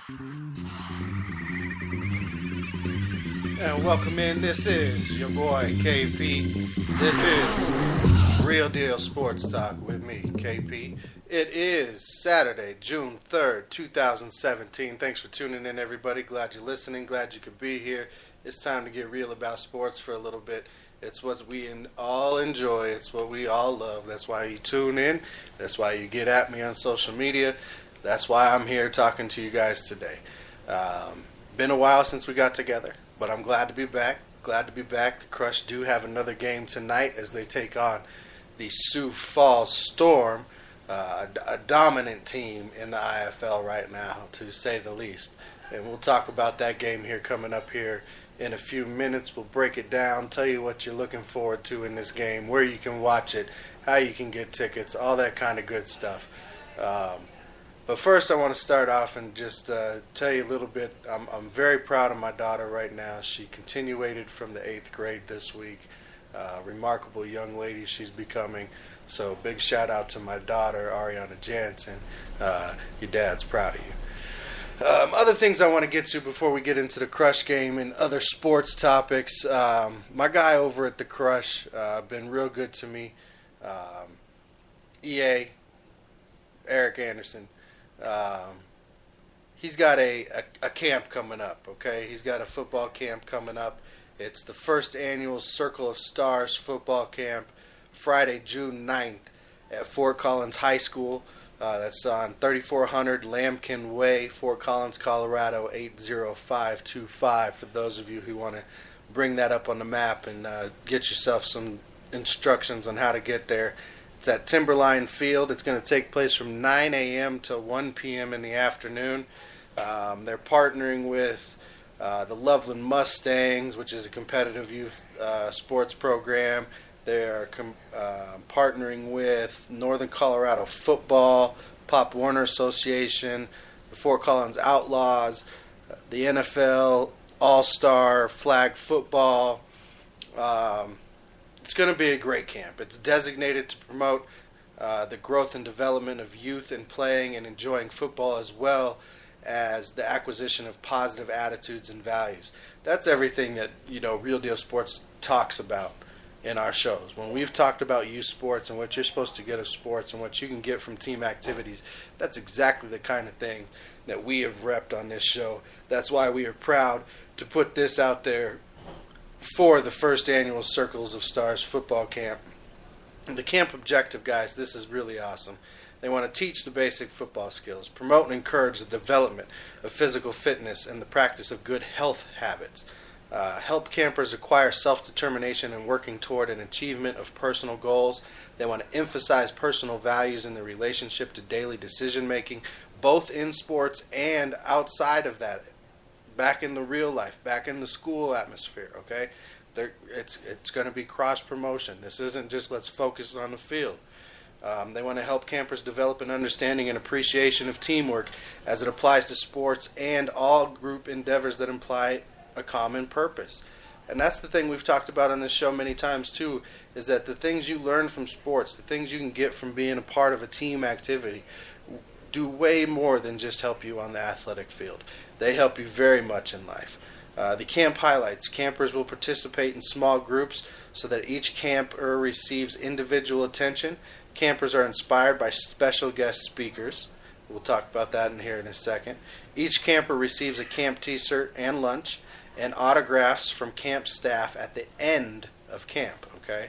And welcome in. This is your boy KP. This is Real Deal Sports Talk with me, KP. It is Saturday, June 3rd, 2017. Thanks for tuning in, everybody. Glad you're listening. Glad you could be here. It's time to get real about sports for a little bit. It's what we all enjoy. It's what we all love. That's why you tune in. That's why you get at me on social media. That's why I'm here talking to you guys today. Been a while since we got together, but I'm glad to be back. Glad to be back. The Crush do have another game tonight as they take on the Sioux Falls Storm, a dominant team in the IFL right now, to say the least. And we'll talk about that game here coming up here in a few minutes. We'll break it down, tell you what you're looking forward to in this game, where you can watch it, how you can get tickets, all that kind of good stuff. But first, I want to start off and just tell you a little bit. I'm very proud of my daughter right now. She continuated from the 8th grade this week. Remarkable young lady she's becoming. So big shout out to my daughter, Ariana Jansen. Your dad's proud of you. Other things I want to get to before we get into the Crush game and other sports topics. My guy over at the Crush been real good to me. EA, Eric Anderson. He's got a camp coming up, okay? He's got a football camp coming up. It's the first annual Circle of Stars football camp, Friday, June 9th at Fort Collins High School. That's on 3400 Lambkin Way, Fort Collins, Colorado, 80525, for those of you who want to bring that up on the map and get yourself some instructions on how to get there. It's at Timberline Field. It's going to take place from 9 a.m. to 1 p.m. in the afternoon. They're partnering with the Loveland Mustangs, which is a competitive youth sports program. They're partnering with Northern Colorado Football, Pop Warner Association, the Fort Collins Outlaws, the NFL, All-Star, Flag Football. It's going to be a great camp. It's designated to promote the growth and development of youth in playing and enjoying football, as well as the acquisition of positive attitudes and values. That's everything that, Real Deal Sports talks about in our shows. When we've talked about youth sports and what you're supposed to get of sports and what you can get from team activities, that's exactly the kind of thing that we have repped on this show. That's why we are proud to put this out there for the first annual Circles of Stars football camp. And the camp objective, guys, this is really awesome. They want to teach the basic football skills, promote and encourage the development of physical fitness and the practice of good health habits, help campers acquire self-determination and working toward an achievement of personal goals. They want to emphasize personal values in the relationship to daily decision-making, both in sports and outside of that, back in the real life, back in the school atmosphere, okay? It's going to be cross-promotion. This isn't just let's focus on the field. They want to help campers develop an understanding and appreciation of teamwork as it applies to sports and all group endeavors that imply a common purpose. And that's the thing we've talked about on this show many times too, is that the things you learn from sports, the things you can get from being a part of a team activity, do way more than just help you on the athletic field. They help you very much in life. The camp highlights. Campers will participate in small groups so that each camper receives individual attention. Campers are inspired by special guest speakers. We'll talk about that in here in a second. Each camper receives a camp t-shirt and lunch and autographs from camp staff at the end of camp. Okay.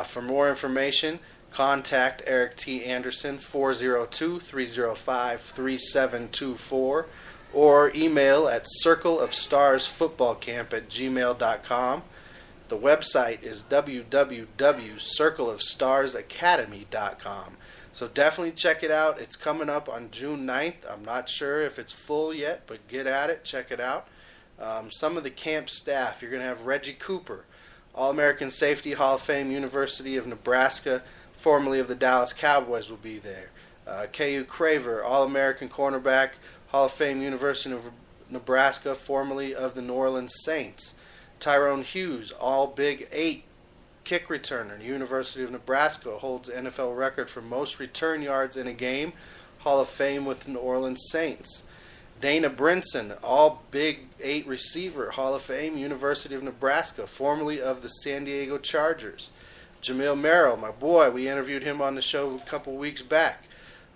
For more information, contact Eric T. Anderson, 402-305-3724, or email at circleofstarsfootballcamp@gmail.com. The website is www.circleofstarsacademy.com. So definitely check it out. It's coming up on June 9th. I'm not sure if it's full yet, but get at it. Check it out. Some of the camp staff, you're going to have Reggie Cooper, All-American Safety, Hall of Fame, University of Nebraska, formerly of the Dallas Cowboys, will be there. K.U. Craver, All-American cornerback, Hall of Fame, University of Nebraska, formerly of the New Orleans Saints. Tyrone Hughes, All Big 8 kick returner, University of Nebraska, holds the NFL record for most return yards in a game, Hall of Fame with the New Orleans Saints. Dana Brinson, all Big 8 receiver, Hall of Fame, University of Nebraska, formerly of the San Diego Chargers. Jamil Merrill, my boy, we interviewed him on the show a couple weeks back.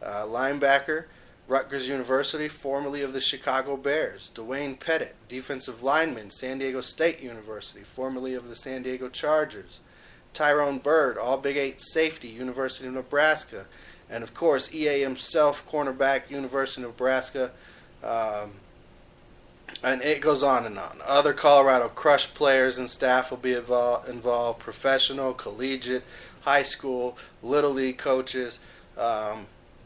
Linebacker, Rutgers University, formerly of the Chicago Bears. Dwayne Pettit, defensive lineman, San Diego State University, formerly of the San Diego Chargers. Tyrone Bird, all Big 8 safety, University of Nebraska. And, of course, EA himself, cornerback, University of Nebraska. And it goes on and on. Other Colorado Crush players and staff will be involved, professional, collegiate, high school, Little League coaches.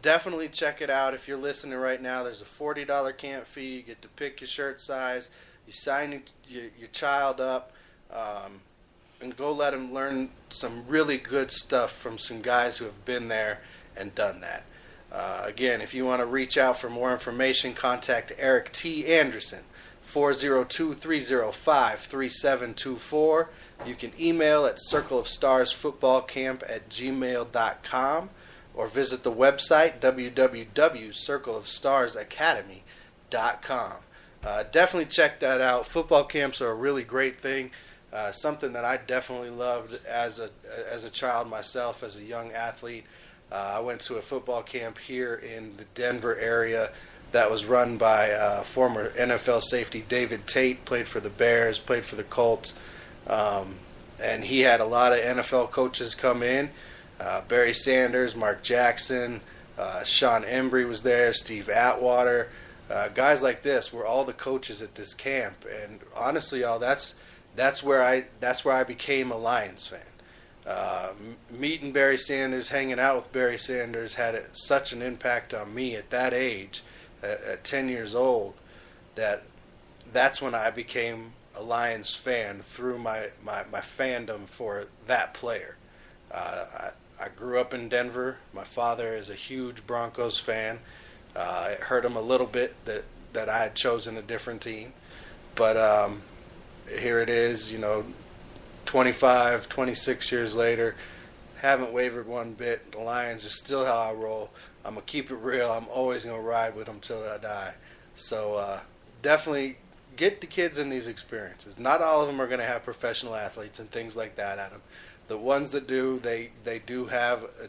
Definitely check it out. If you're listening right now, there's a $40 camp fee. You get to pick your shirt size. You sign your child up, and go let them learn some really good stuff from some guys who have been there and done that. Again, if you want to reach out for more information, contact Eric T. Anderson, 402-305-3724. You can email at circleofstarsfootballcamp@gmail.com or visit the website www.circleofstarsacademy.com. Definitely check that out. Football camps are a really great thing. Something that I definitely loved as a child myself, as a young athlete. I went to a football camp here in the Denver area that was run by former NFL safety David Tate, played for the Bears, played for the Colts, and he had a lot of NFL coaches come in. Barry Sanders, Mark Jackson, Sean Embry was there, Steve Atwater, guys like this were all the coaches at this camp. And honestly, y'all, that's where I became a Lions fan. Meeting Barry Sanders, hanging out with Barry Sanders had such an impact on me at that age, at 10 years old, that's when I became a Lions fan through my fandom for that player. I grew up in Denver. My father is a huge Broncos fan. It hurt him a little bit that I had chosen a different team. But here it is, 25, 26 years later, haven't wavered one bit. The Lions are still how I roll. I'm going to keep it real. I'm always going to ride with them till I die. So definitely get the kids in these experiences. Not all of them are going to have professional athletes and things like that at them. The ones that do, they do have a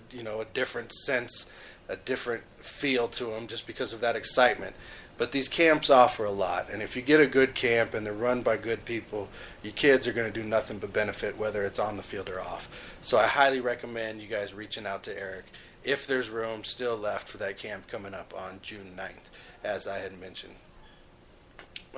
different sense, a different feel to them just because of that excitement. But these camps offer a lot, and if you get a good camp and they're run by good people, your kids are going to do nothing but benefit, whether it's on the field or off. So I highly recommend you guys reaching out to Eric if there's room still left for that camp coming up on June 9th, as I had mentioned.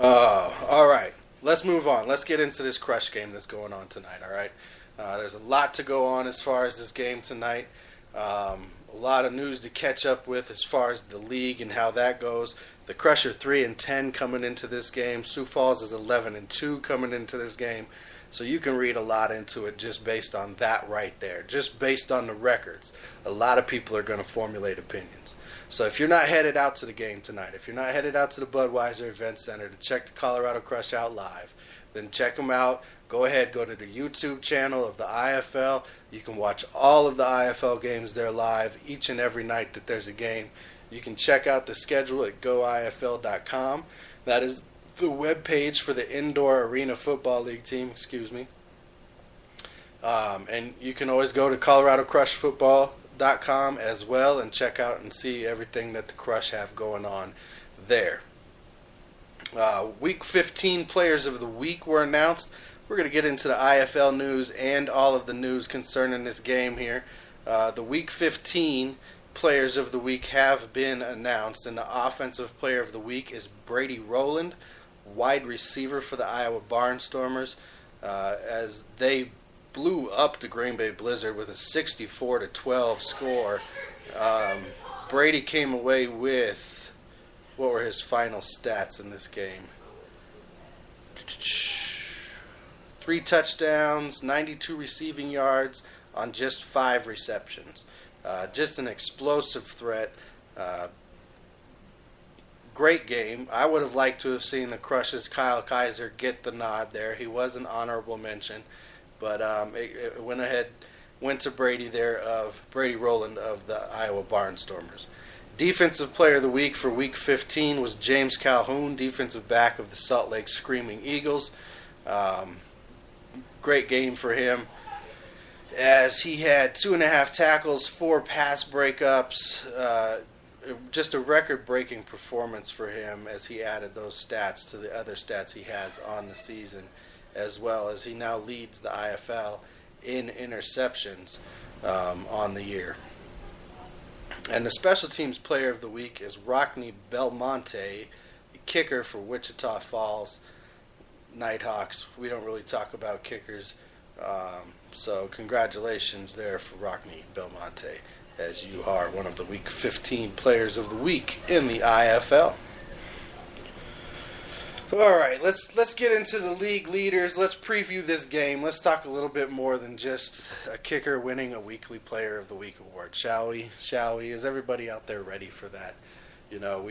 All right, let's move on. Let's get into this Crush game that's going on tonight, all right? There's a lot to go on as far as this game tonight. A lot of news to catch up with as far as the league and how that goes. The Crush are 3-10 coming into this game. Sioux Falls is 11-2 coming into this game. So you can read a lot into it just based on that right there, just based on the records. A lot of people are going to formulate opinions. So if you're not headed out to the game tonight, if you're not headed out to the Budweiser Event Center to check the Colorado Crush out live, then check them out. Go ahead, go to the YouTube channel of the IFL. You can watch all of the IFL games there live each and every night that there's a game. You can check out the schedule at goifl.com. That is the web page for the Indoor Arena Football League team, and you can always go to coloradocrushfootball.com as well and check out and see everything that the Crush have going on there. Week 15 Players of the Week were announced. We're going to get into the IFL news and all of the news concerning this game here. The Week 15 Players of the Week have been announced, and the Offensive Player of the Week is Brady Rowland, wide receiver for the Iowa Barnstormers, as they blew up the Green Bay Blizzard with a 64-12 score. Brady came away with, what were his final stats in this game? 3 touchdowns, 92 receiving yards on just 5 receptions. Just an explosive threat. Great game. I would have liked to have seen the Crush's Kyle Kaiser get the nod there. He was an honorable mention, but it went to Brady Rowland of the Iowa Barnstormers. Defensive Player of the Week for Week 15 was James Calhoun, defensive back of the Salt Lake Screaming Eagles. Great game for him, as he had 2.5 tackles, 4 pass breakups. Just a record-breaking performance for him, as he added those stats to the other stats he has on the season, as well as he now leads the IFL in interceptions on the year. And the Special Teams Player of the Week is Rockne Belmonte, kicker for Wichita Falls Nighthawks. We don't really talk about kickers, so congratulations there for Rockne Belmonte, as you are one of the Week 15 Players of the Week in the IFL. All right, let's get into the league leaders. Let's preview this game. Let's talk a little bit more than just a kicker winning a weekly Player of the Week award, shall we? Is everybody out there ready for that? You know,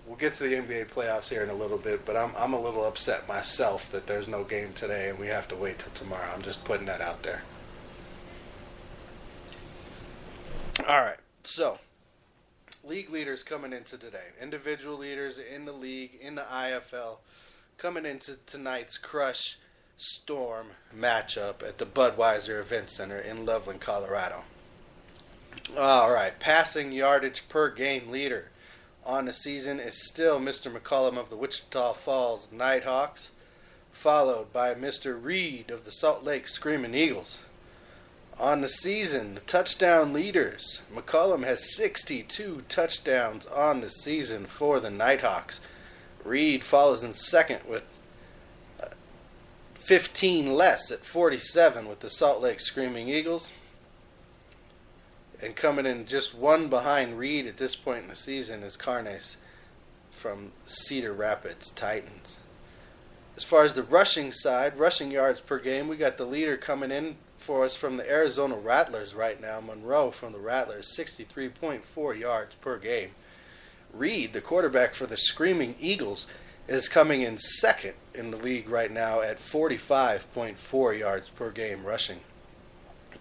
we'll get to the NBA playoffs here in a little bit, but I'm a little upset myself that there's no game today and we have to wait till tomorrow. I'm just putting that out there. All right, so league leaders coming into today. Individual leaders in the league, in the IFL, coming into tonight's Crush Storm matchup at the Budweiser Event Center in Loveland, Colorado. All right, passing yardage per game leader on the season is still Mr. McCollum of the Wichita Falls Nighthawks, followed by Mr. Reed of the Salt Lake Screaming Eagles. On the season, the touchdown leaders, McCollum has 62 touchdowns on the season for the Nighthawks. Reed follows in second with 15 less at 47 with the Salt Lake Screaming Eagles. And coming in just one behind Reed at this point in the season is Carnes from Cedar Rapids Titans. As far as the rushing side, rushing yards per game, we got the leader coming in for us from the Arizona Rattlers right now. Monroe from the Rattlers, 63.4 yards per game. Reed, the quarterback for the Screaming Eagles, is coming in second in the league right now at 45.4 yards per game rushing.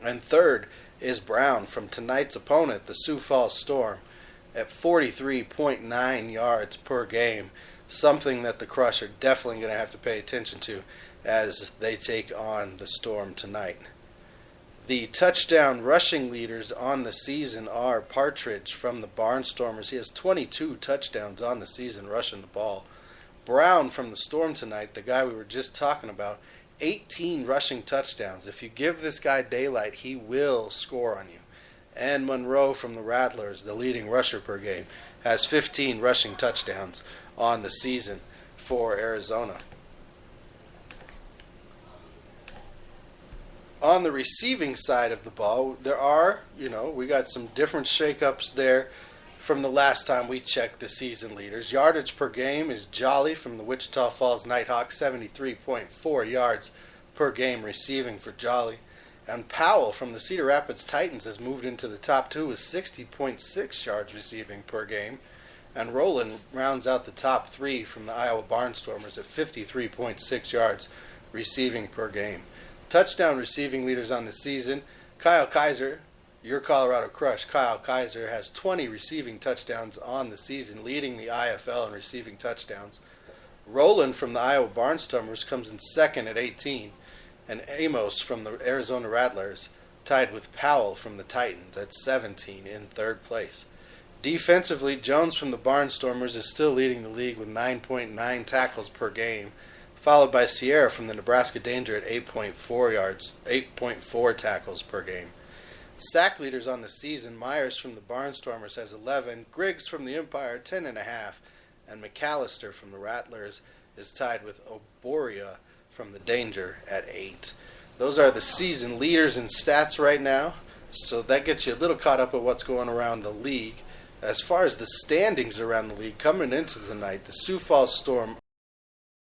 And third is Brown from tonight's opponent, the Sioux Falls Storm, at 43.9 yards per game. Something that the Crush are definitely going to have to pay attention to as they take on the Storm tonight. The touchdown rushing leaders on the season are Partridge from the Barnstormers. He has 22 touchdowns on the season rushing the ball. Brown from the Storm tonight, the guy we were just talking about, 18 rushing touchdowns. If you give this guy daylight, he will score on you. And Monroe from the Rattlers, the leading rusher per game, has 15 rushing touchdowns on the season for Arizona. On the receiving side of the ball, we got some different shakeups there from the last time we checked the season leaders. Yardage per game is Jolly from the Wichita Falls Nighthawks, 73.4 yards per game receiving for Jolly. And Powell from the Cedar Rapids Titans has moved into the top two with 60.6 yards receiving per game. And Roland rounds out the top three from the Iowa Barnstormers at 53.6 yards receiving per game. Touchdown receiving leaders on the season, Kyle Kaiser, your Colorado Crush. Kyle Kaiser has 20 receiving touchdowns on the season, leading the IFL in receiving touchdowns. Roland from the Iowa Barnstormers comes in second at 18, and Amos from the Arizona Rattlers tied with Powell from the Titans at 17 in third place. Defensively, Jones from the Barnstormers is still leading the league with 9.9 tackles per game, followed by Sierra from the Nebraska Danger at 8.4 tackles per game. Sack leaders on the season, Myers from the Barnstormers has 11, Griggs from the Empire 10.5, and McAllister from the Rattlers is tied with Oboria from the Danger at 8. Those are the season leaders in stats right now, so that gets you a little caught up with what's going around the league. As far as the standings around the league coming into the night, the Sioux Falls Storm